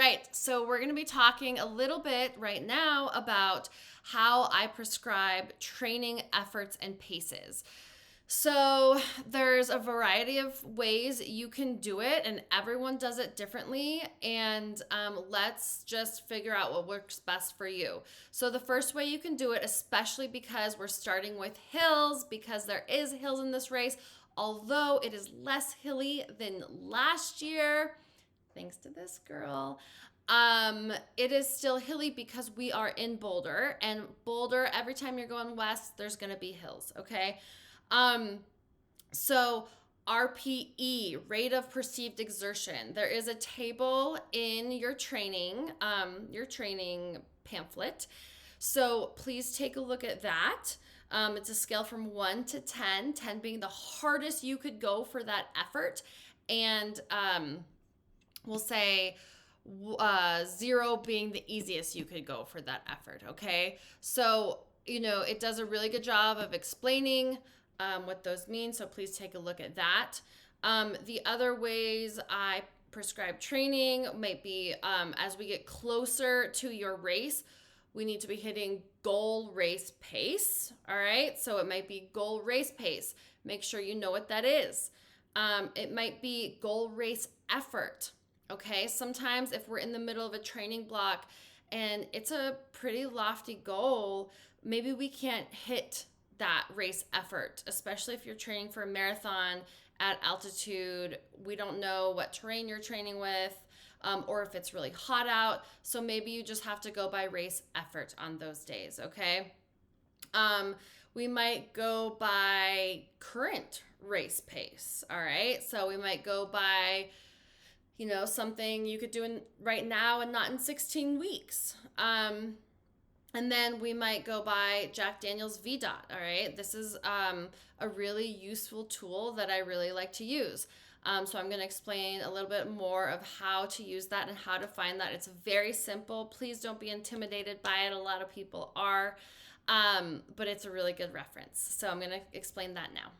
right, so we're going to be talking a little bit right now about how I prescribe training efforts and paces. So there's a variety of ways you can do it, and everyone does it differently. And let's just figure out what works best for you. So the first way you can do it, especially because we're starting with hills, because there is hills in this race, although it is less hilly than last year, thanks to this girl. It is still hilly because we are in Boulder, and Boulder, every time you're going west, there's gonna be hills, okay? Um, so RPE, rate of perceived exertion. There is a table in your training pamphlet. So please take a look at that. It's a scale from 1 to 10, 10 being the hardest you could go for that effort. And we'll say 0 being the easiest you could go for that effort, okay? So, it does a really good job of explaining what those mean, so please take a look at that. The other ways I prescribe training might be as we get closer to your race, we need to be hitting goal race pace, all right? So it might be goal race pace. Make sure you know what that is. It might be goal race effort, okay? Sometimes if we're in the middle of a training block and it's a pretty lofty goal, maybe we can't hit that race effort, especially if you're training for a marathon at altitude. We don't know what terrain you're training with, or if it's really hot out. So maybe you just have to go by race effort on those days, okay? We might go by current race pace, all right? So we might go by, something you could do right now and not in 16 weeks. And then we might go by Jack Daniel's VDOT, all right? This is a really useful tool that I really like to use. So I'm going to explain a little bit more of how to use that and how to find that. It's very simple. Please don't be intimidated by it. A lot of people are, but it's a really good reference. So I'm going to explain that now.